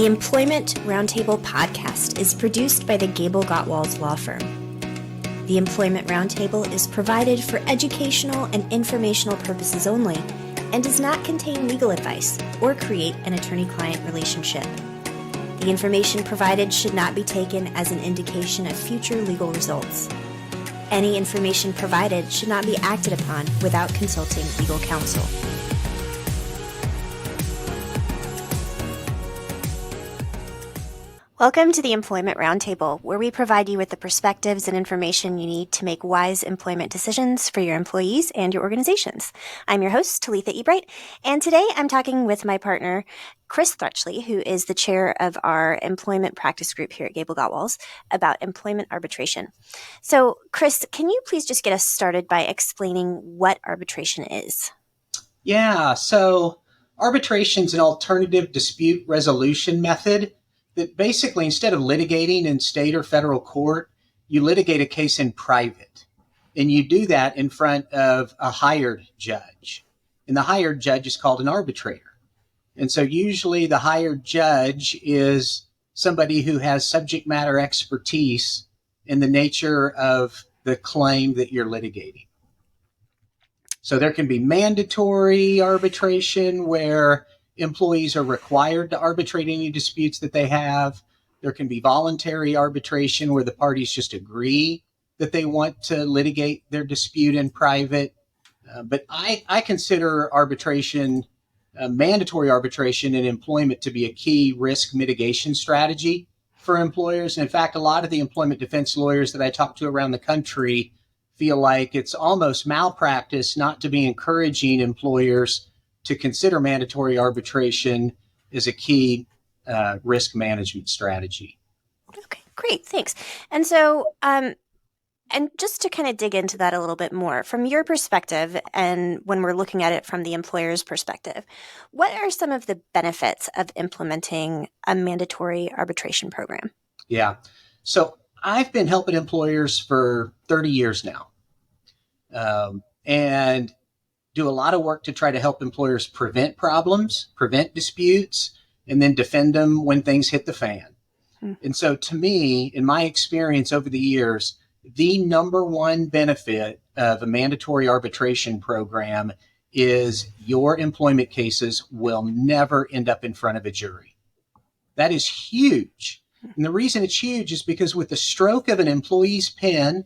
The Employment Roundtable podcast is produced by the GableGotwals law firm. The Employment Roundtable is provided for educational and informational purposes only and does not contain legal advice or create an attorney-client relationship. The information provided should not be taken as an indication of future legal results. Any information provided should not be acted upon without consulting legal counsel. Welcome to the Employment Roundtable, where we provide you with the perspectives and information you need to make wise employment decisions for your employees and your organizations. I'm your host, Talitha Ebrite, and today I'm talking with my partner, Chris Thrutchley, who is the chair of our employment practice group here at GableGotwals, about employment arbitration. So, Chris, can you please just get us started by explaining what arbitration is? Yeah, so arbitration is an alternative dispute resolution method that basically, instead of litigating in state or federal court, you litigate a case in private. And you do that in front of a hired judge. And the hired judge is called an arbitrator. And so usually the hired judge is somebody who has subject matter expertise in the nature of the claim that you're litigating. So there can be mandatory arbitration where employees are required to arbitrate any disputes that they have. There can be voluntary arbitration where the parties just agree that they want to litigate their dispute in private. But I consider arbitration, mandatory arbitration in employment, to be a key risk mitigation strategy for employers. And in fact, a lot of the employment defense lawyers that I talk to around the country feel like it's almost malpractice not to be encouraging employers to consider mandatory arbitration as a key risk management strategy. Okay, great, thanks. And so, and just to kind of dig into that a little bit more, from your perspective, and when we're looking at it from the employer's perspective, what are some of the benefits of implementing a mandatory arbitration program? Yeah, so I've been helping employers for 30 years now, and do a lot of work to try to help employers prevent problems, prevent disputes, and then defend them when things hit the fan. And so to me, in my experience over the years, the number one benefit of a mandatory arbitration program is your employment cases will never end up in front of a jury. That is huge. And the reason it's huge is because with the stroke of an employee's pen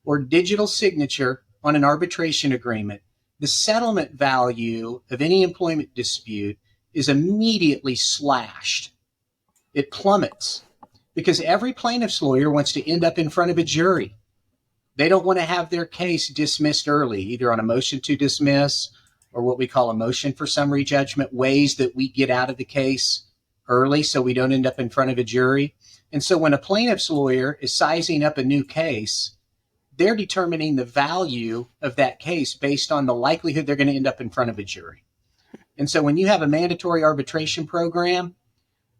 or digital signature on an arbitration agreement, the settlement value of any employment dispute is immediately slashed. It plummets because every plaintiff's lawyer wants to end up in front of a jury. They don't want to have their case dismissed early, either on a motion to dismiss or what we call a motion for summary judgment, ways that we get out of the case early so we don't end up in front of a jury. And so when a plaintiff's lawyer is sizing up a new case, they're determining the value of that case based on the likelihood they're going to end up in front of a jury. And so when you have a mandatory arbitration program,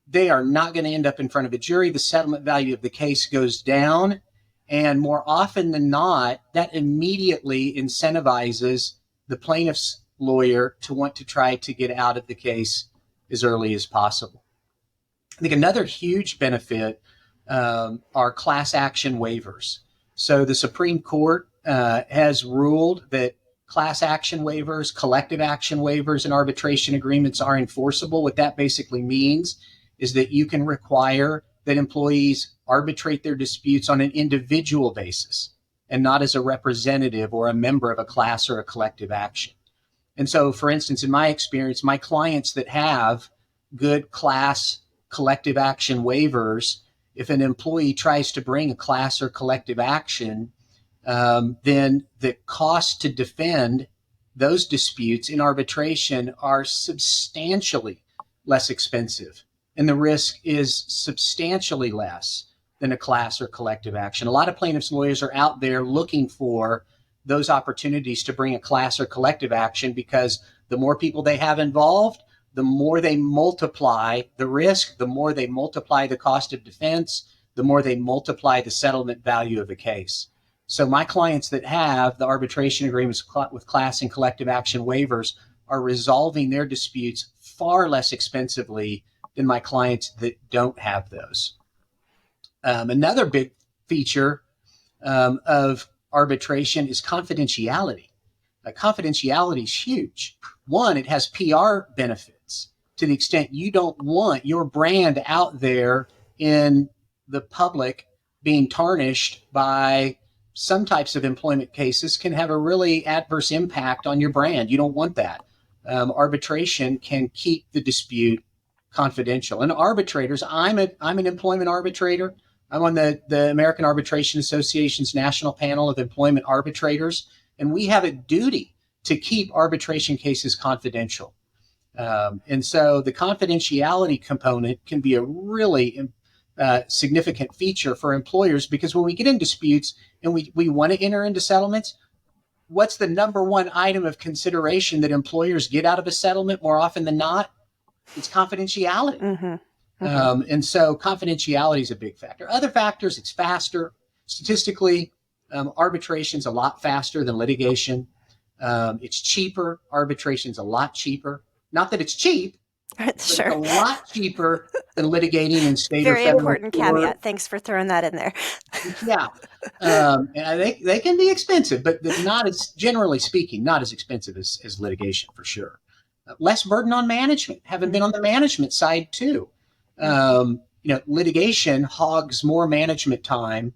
they are not going to end up in front of a jury. The settlement value of the case goes down. And more often than not, that immediately incentivizes the plaintiff's lawyer to want to try to get out of the case as early as possible. I think another huge benefit are class action waivers. So the Supreme Court has ruled that class action waivers, collective action waivers, and arbitration agreements are enforceable. What that basically means is that you can require that employees arbitrate their disputes on an individual basis and not as a representative or a member of a class or a collective action. And so, for instance, in my experience, my clients that have good class collective action waivers, if an employee tries to bring a class or collective action, then the cost to defend those disputes in arbitration are substantially less expensive, and the risk is substantially less than a class or collective action. A lot of plaintiffs' lawyers are out there looking for those opportunities to bring a class or collective action because the more people they have involved, the more they multiply the risk, the more they multiply the cost of defense, the more they multiply the settlement value of a case. So my clients that have the arbitration agreements with class and collective action waivers are resolving their disputes far less expensively than my clients that don't have those. Another big feature of arbitration is confidentiality. Confidentiality is huge. One, it has PR benefits to the extent you don't want your brand out there in the public being tarnished by some types of employment cases can have a really adverse impact on your brand. You don't want that. Arbitration can keep the dispute confidential. And arbitrators, I'm an employment arbitrator. I'm on the American Arbitration Association's National Panel of Employment Arbitrators, and we have a duty to keep arbitration cases confidential. And so the confidentiality component can be a really significant feature for employers, because when we get in disputes and we want to enter into settlements, what's the number one item of consideration that employers get out of a settlement more often than not? It's confidentiality. Mm-hmm. Mm-hmm. And so confidentiality is a big factor. Other factors, it's faster. Statistically, arbitration's a lot faster than litigation. It's cheaper. Arbitration's a lot cheaper. Not that it's cheap, but sure. It's a lot cheaper than litigating in state or federal court. Very important caveat. Thanks for throwing that in there. Yeah. And they can be expensive, but not as, generally speaking, not as expensive as litigation for sure. Less burden on management. Having been on the management side too. Litigation hogs more management time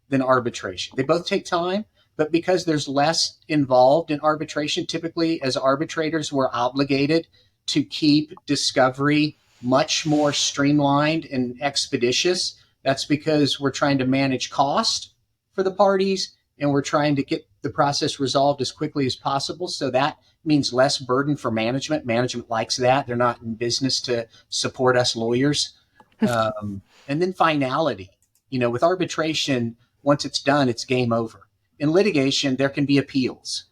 than arbitration. They both take time, but because there's less involved in arbitration, typically as arbitrators, we're obligated to keep discovery much more streamlined and expeditious. That's because we're trying to manage cost for the parties, and we're trying to get the process resolved as quickly as possible. So that means less burden for management. Management likes that. They're not in business to support us lawyers. And then finality. With arbitration, once it's done, it's game over. In litigation, there can be appeals.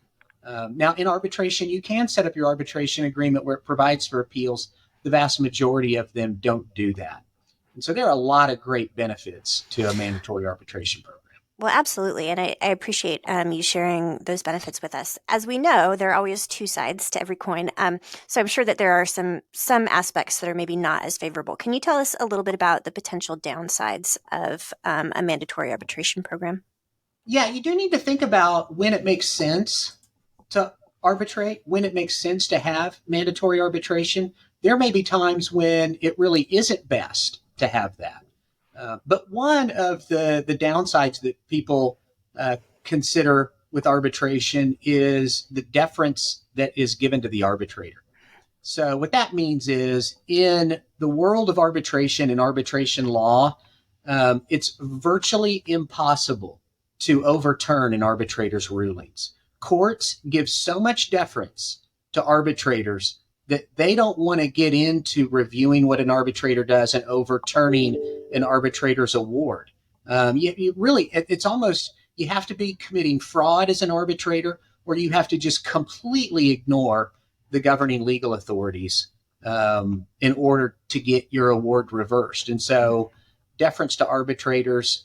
Now, in arbitration, you can set up your arbitration agreement where it provides for appeals. The vast majority of them don't do that. And so there are a lot of great benefits to a mandatory arbitration program. Well, absolutely. And I appreciate you sharing those benefits with us. As we know, there are always two sides to every coin. So I'm sure that there are some aspects that are maybe not as favorable. Can you tell us a little bit about the potential downsides of a mandatory arbitration program? Yeah, you do need to think about when it makes sense to arbitrate, when it makes sense to have mandatory arbitration. There may be times when it really isn't best to have that. But one of the downsides that people consider with arbitration is the deference that is given to the arbitrator. So what that means is, in the world of arbitration and arbitration law, it's virtually impossible to overturn an arbitrator's rulings. Courts give so much deference to arbitrators that they don't want to get into reviewing what an arbitrator does and overturning an arbitrator's award. It's almost, you have to be committing fraud as an arbitrator, or you have to just completely ignore the governing legal authorities in order to get your award reversed. And so deference to arbitrators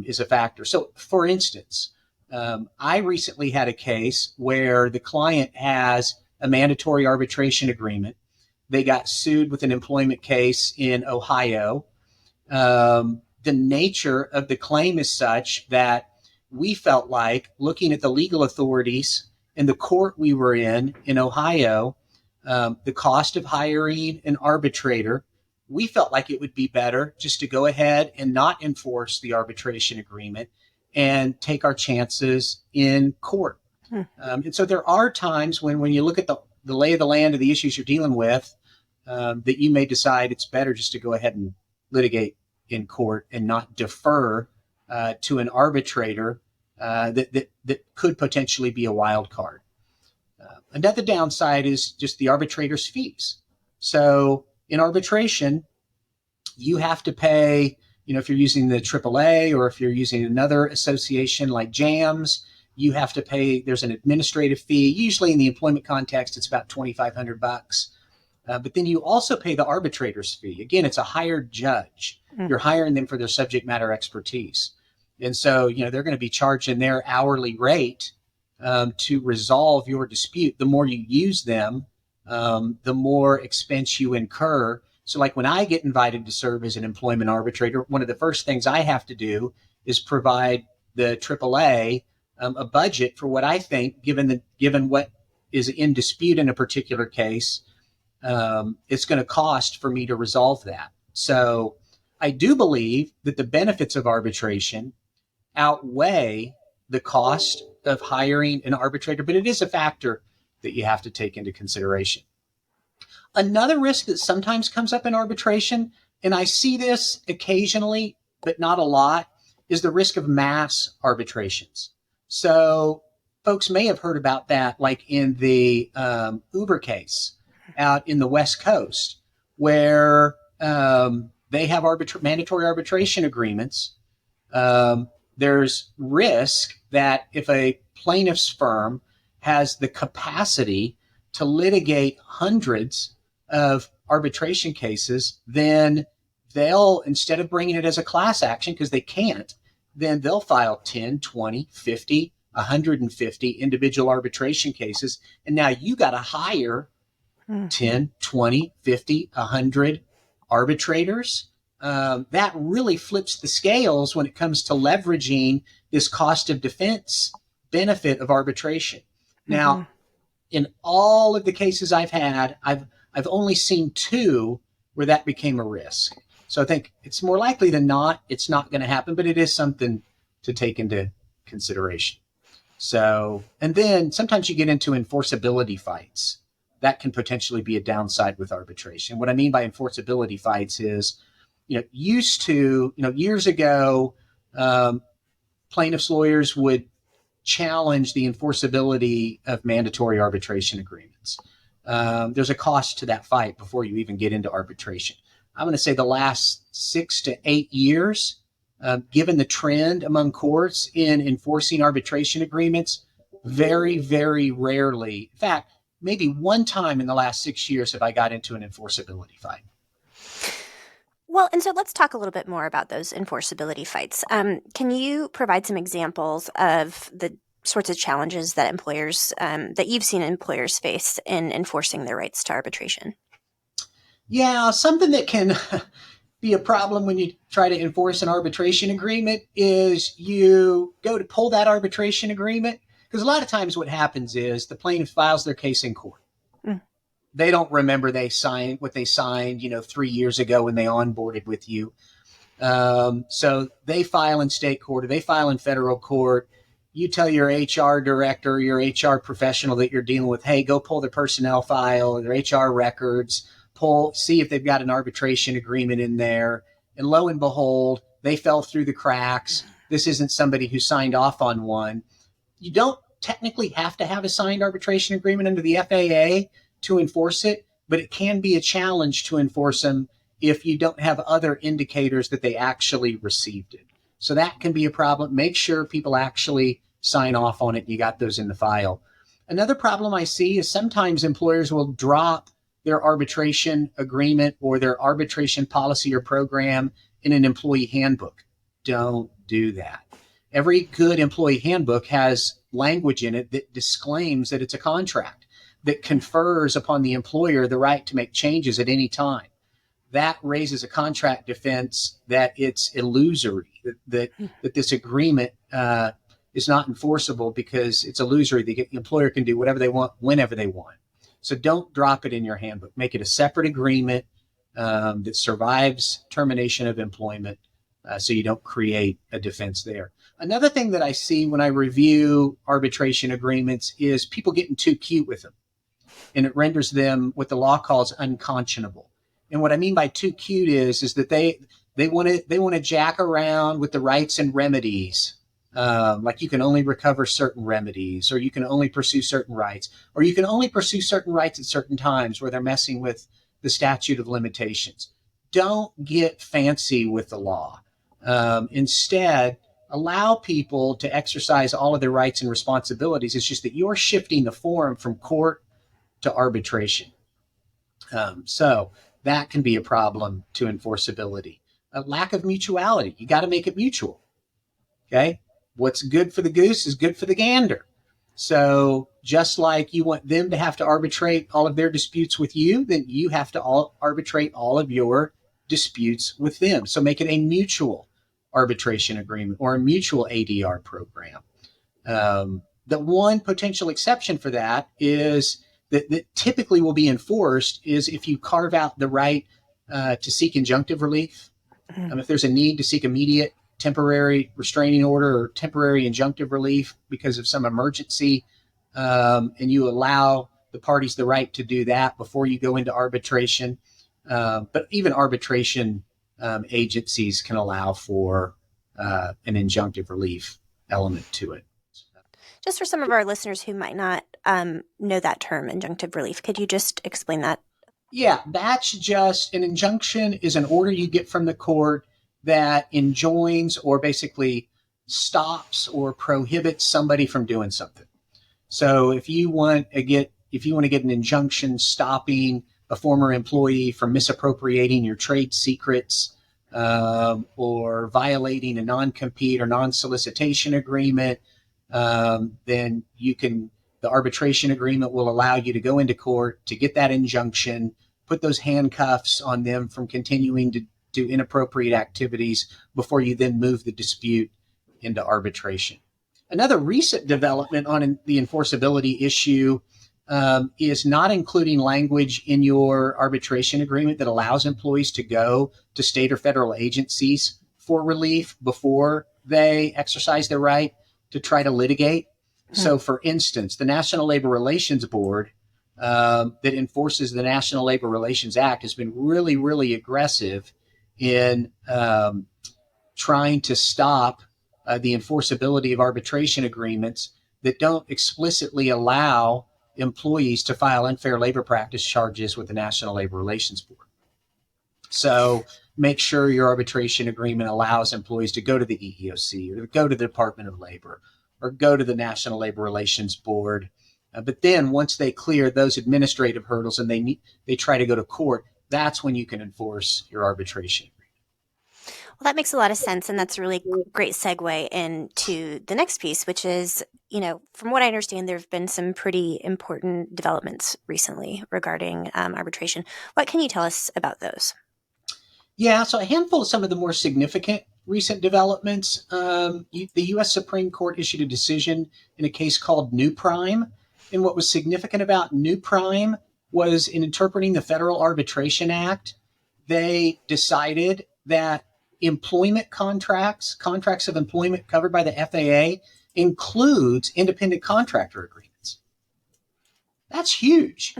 is a factor. So for instance, I recently had a case where the client has a mandatory arbitration agreement. They got sued with an employment case in Ohio. The nature of the claim is such that we felt like, looking at the legal authorities and the court we were in Ohio, the cost of hiring an arbitrator, we felt like it would be better just to go ahead and not enforce the arbitration agreement and take our chances in court. And so there are times when you look at the lay of the land of the issues you're dealing with, that you may decide it's better just to go ahead and litigate in court and not defer to an arbitrator that could potentially be a wild card. Another downside is just the arbitrator's fees. So in arbitration, you have to pay, if you're using the AAA or if you're using another association like JAMS, you have to pay, there's an administrative fee. Usually in the employment context, it's about $2,500. But then you also pay the arbitrator's fee. Again, it's a hired judge. You're hiring them for their subject matter expertise. And so, they're going to be charging their hourly rate to resolve your dispute. The more you use them, the more expense you incur. So like when I get invited to serve as an employment arbitrator, one of the first things I have to do is provide the AAA a budget for what I think, given what is in dispute in a particular case, it's going to cost for me to resolve that. So I do believe that the benefits of arbitration outweigh the cost of hiring an arbitrator, but it is a factor that you have to take into consideration. Another risk that sometimes comes up in arbitration, and I see this occasionally, but not a lot, is the risk of mass arbitrations. So folks may have heard about that, like in the Uber case out in the West Coast, where they have mandatory arbitration agreements. There's risk that if a plaintiff's firm has the capacity to litigate hundreds of arbitration cases, then they'll, instead of bringing it as a class action, because they can't, then they'll file 10, 20, 50, 150 individual arbitration cases. And now you got to hire 10, 20, 50, 100 arbitrators. That really flips the scales when it comes to leveraging this cost of defense benefit of arbitration. Now, in all of the cases I've had, I've only seen 2 where that became a risk. So I think it's more likely than not, it's not going to happen, but it is something to take into consideration. So, and then sometimes you get into enforceability fights. That can potentially be a downside with arbitration. What I mean by enforceability fights is, years ago, plaintiffs' lawyers would challenge the enforceability of mandatory arbitration agreements. There's a cost to that fight before you even get into arbitration. I'm going to say the last 6 to 8 years, given the trend among courts in enforcing arbitration agreements, very, very rarely, in fact, maybe one time in the last 6 years have I got into an enforceability fight. Well, and so let's talk a little bit more about those enforceability fights. Can you provide some examples of the sorts of challenges that employers, that you've seen employers face in enforcing their rights to arbitration? Yeah, something that can be a problem when you try to enforce an arbitration agreement is you go to pull that arbitration agreement, because a lot of times what happens is the plaintiff files their case in court. They don't remember what they signed, 3 years ago when they onboarded with you. So they file in state court or they file in federal court. You tell your HR director, your HR professional that you're dealing with, hey, go pull their personnel file or their HR records, see if they've got an arbitration agreement in there. And lo and behold, they fell through the cracks. This isn't somebody who signed off on one. You don't technically have to have a signed arbitration agreement under the FAA to enforce it, but it can be a challenge to enforce them if you don't have other indicators that they actually received it. So that can be a problem. Make sure people actually sign off on it and you got those in the file. Another problem I see is sometimes employers will drop their arbitration agreement or their arbitration policy or program in an employee handbook. Don't do that. Every good employee handbook has language in it that disclaims that it's a contract, that confers upon the employer the right to make changes at any time. That raises a contract defense that it's illusory, that this agreement is not enforceable because it's illusory. The employer can do whatever they want, whenever they want. So don't drop it in your handbook. Make it a separate agreement that survives termination of employment so you don't create a defense there. Another thing that I see when I review arbitration agreements is people getting too cute with them. And it renders them what the law calls unconscionable. And what I mean by too cute is that they want to jack around with the rights and remedies. Like you can only recover certain remedies, or you can only pursue certain rights, or you can only pursue certain rights at certain times where they're messing with the statute of limitations. Don't get fancy with the law. Instead, allow people to exercise all of their rights and responsibilities. It's just that you're shifting the forum from court to arbitration. So that can be a problem to enforceability. A lack of mutuality. You got to make it mutual. Okay. What's good for the goose is good for the gander. So just like you want them to have to arbitrate all of their disputes with you, then you have to arbitrate all of your disputes with them. So make it a mutual arbitration agreement or a mutual ADR program. The one potential exception for that is that typically will be enforced is if you carve out the right to seek injunctive relief. If there's a need to seek immediate temporary restraining order or temporary injunctive relief because of some emergency, and you allow the parties the right to do that before you go into arbitration. But even arbitration agencies can allow for an injunctive relief element to it. Just for some of our listeners who might not know that term, injunctive relief, could you just explain that? Yeah, that's just an injunction is an order you get from the court that enjoins or basically stops or prohibits somebody from doing something. So if you want to get an injunction stopping a former employee from misappropriating your trade secrets or violating a non-compete or non-solicitation agreement, then the arbitration agreement will allow you to go into court to get that injunction, put those handcuffs on them from continuing to do inappropriate activities before you then move the dispute into arbitration. Another recent development on the enforceability issue is not including language in your arbitration agreement that allows employees to go to state or federal agencies for relief before they exercise their right to try to litigate. So, for instance, the National Labor Relations Board that enforces the National Labor Relations Act has been really, really aggressive in trying to stop the enforceability of arbitration agreements that don't explicitly allow employees to file unfair labor practice charges with the National Labor Relations Board. So make sure your arbitration agreement allows employees to go to the EEOC or to go to the Department of Labor or go to the National Labor Relations Board. But then once they clear those administrative hurdles and they try to go to court, that's when you can enforce your arbitration agreement. Well, that makes a lot of sense. And that's a really great segue into the next piece, which is, from what I understand, there have been some pretty important developments recently regarding arbitration. What can you tell us about those? Yeah, so a handful of some of the more significant recent developments. The U.S. Supreme Court issued a decision in a case called New Prime. And what was significant about New Prime was in interpreting the Federal Arbitration Act, they decided that employment contracts of employment covered by the FAA includes independent contractor agreements. That's huge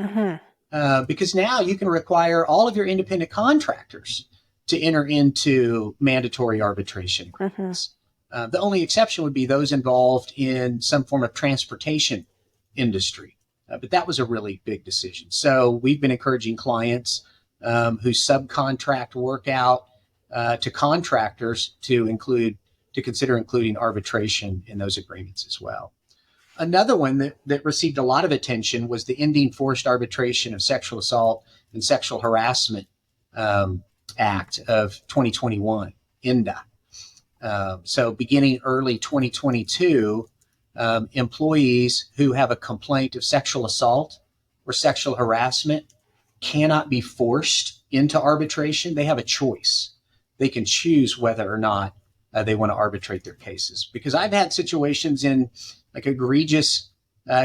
because now you can require all of your independent contractors to enter into mandatory arbitration agreements. The only exception would be those involved in some form of transportation industry. But that was a really big decision. So we've been encouraging clients who subcontract work out to contractors to consider including arbitration in those agreements as well. Another one that received a lot of attention was the Ending Forced Arbitration of Sexual Assault and Sexual Harassment Act of 2021, ENDA. So beginning early 2022, employees who have a complaint of sexual assault or sexual harassment cannot be forced into arbitration. They have a choice. They can choose whether or not they want to arbitrate their cases. Because I've had situations in like egregious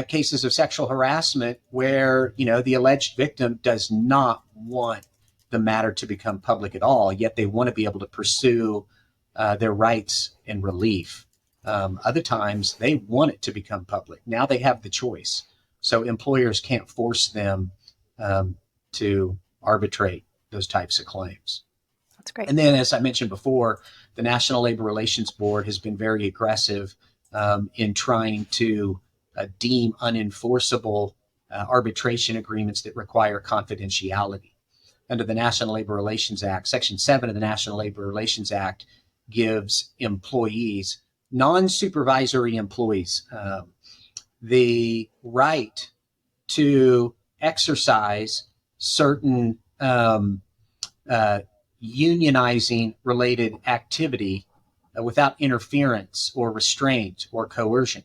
cases of sexual harassment where, the alleged victim does not want the matter to become public at all, yet they want to be able to pursue their rights and relief. Other times they want it to become public. Now they have the choice. So employers can't force them to arbitrate those types of claims. That's great. And then, as I mentioned before, the National Labor Relations Board has been very aggressive in trying to deem unenforceable arbitration agreements that require confidentiality. Under the National Labor Relations Act, Section 7 of the National Labor Relations Act gives employees, non-supervisory employees, the right to exercise certain unionizing related activity without interference or restraint or coercion.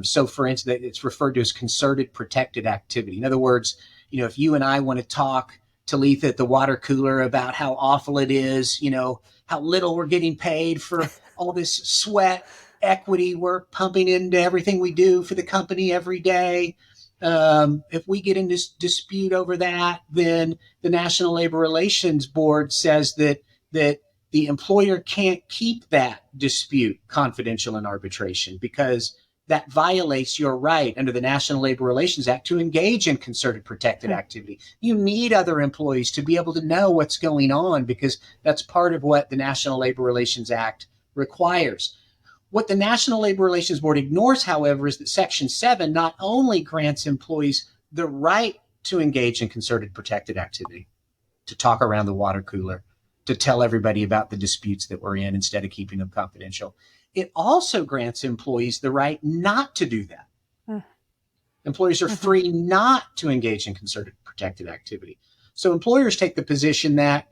So, for instance, it's referred to as concerted protected activity. In other words, if you and I want to talk Talitha at the water cooler about how awful it is, how little we're getting paid for all this sweat equity we're pumping into everything we do for the company every day. If we get in this dispute over that, then the National Labor Relations Board says that the employer can't keep that dispute confidential in arbitration because that violates your right under the National Labor Relations Act to engage in concerted protected activity. You need other employees to be able to know what's going on because that's part of what the National Labor Relations Act requires. What the National Labor Relations Board ignores, however, is that Section 7 not only grants employees the right to engage in concerted protected activity, to talk around the water cooler, to tell everybody about the disputes that we're in instead of keeping them confidential. It also grants employees the right not to do that. Employees are free not to engage in concerted protected activity. So employers take the position that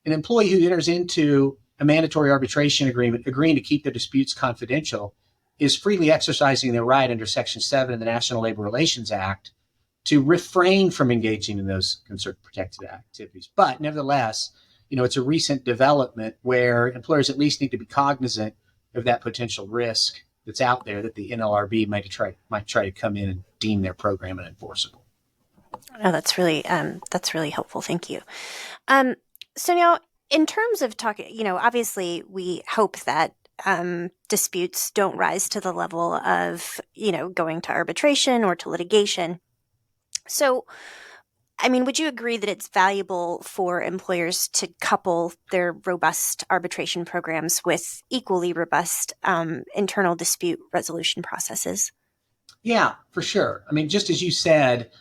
an employee who enters into a mandatory arbitration agreement agreeing to keep their disputes confidential is freely exercising their right under Section 7 of the National Labor Relations Act to refrain from engaging in those concerted protected activities. But nevertheless, it's a recent development where employers at least need to be cognizant of that potential risk that's out there that the NLRB might try to come in and deem their program unenforceable. Oh, that's really helpful. Thank you. So now, in terms of talking, obviously we hope that disputes don't rise to the level of, going to arbitration or to litigation. So, would you agree that it's valuable for employers to couple their robust arbitration programs with equally robust internal dispute resolution processes? Yeah, for sure. Just as you said,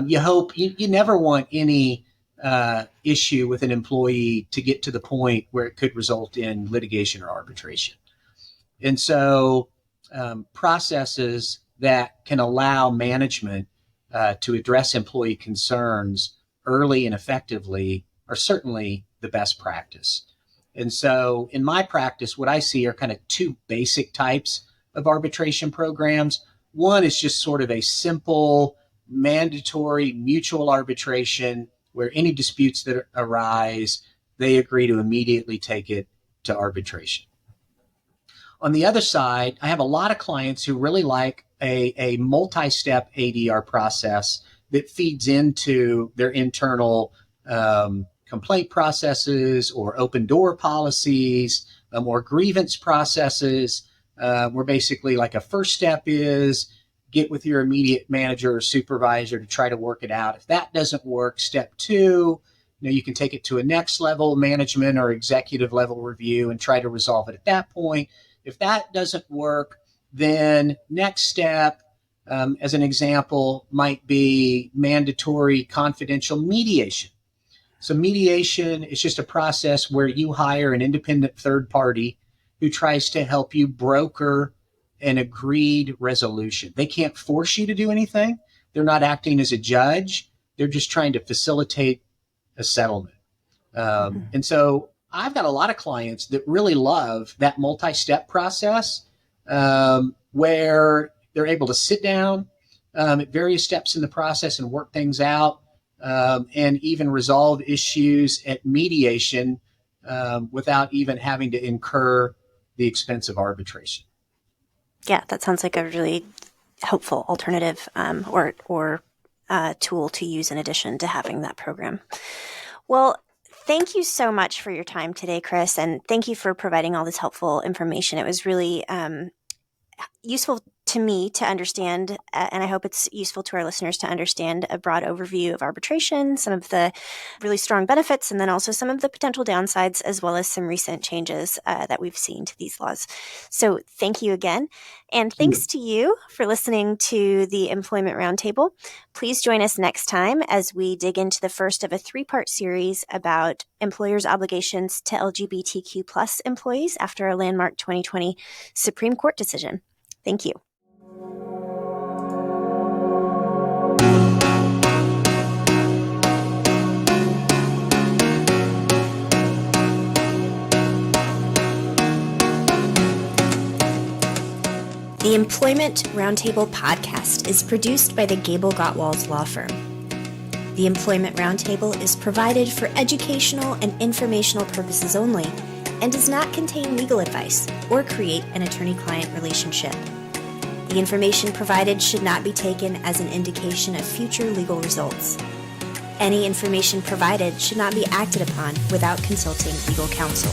you hope you never want any issue with an employee to get to the point where it could result in litigation or arbitration. And so processes that can allow management to address employee concerns early and effectively are certainly the best practice. And so in my practice, what I see are kind of two basic types of arbitration programs. One is just sort of a simple, mandatory mutual arbitration where any disputes that arise, they agree to immediately take it to arbitration. On the other side, I have a lot of clients who really like a multi-step ADR process that feeds into their internal complaint processes or open door policies or grievance processes, where basically like a first step is get with your immediate manager or supervisor to try to work it out. If that doesn't work, step 2, you can take it to a next level management or executive level review and try to resolve it at that point. If that doesn't work, then next step, as an example, might be mandatory confidential mediation. So mediation is just a process where you hire an independent third party who tries to help you broker an agreed resolution. They can't force you to do anything. They're not acting as a judge. They're just trying to facilitate a settlement. And so I've got a lot of clients that really love that multi-step process where they're able to sit down at various steps in the process and work things out and even resolve issues at mediation without even having to incur the expense of arbitration. Yeah, that sounds like a really helpful alternative or tool to use in addition to having that program. Well, thank you so much for your time today, Chris, and thank you for providing all this helpful information. It was really useful to me to understand, and I hope it's useful to our listeners to understand a broad overview of arbitration, some of the really strong benefits, and then also some of the potential downsides, as well as some recent changes that we've seen to these laws. So thank you again. And thanks to you for listening to the Employment Roundtable. Please join us next time as we dig into the first of a 3-part series about employers' obligations to LGBTQ plus employees after a landmark 2020 Supreme Court decision. Thank you. The Employment Roundtable podcast is produced by the GableGotwals Law Firm. The Employment Roundtable is provided for educational and informational purposes only and does not contain legal advice or create an attorney-client relationship. The information provided should not be taken as an indication of future legal results. Any information provided should not be acted upon without consulting legal counsel.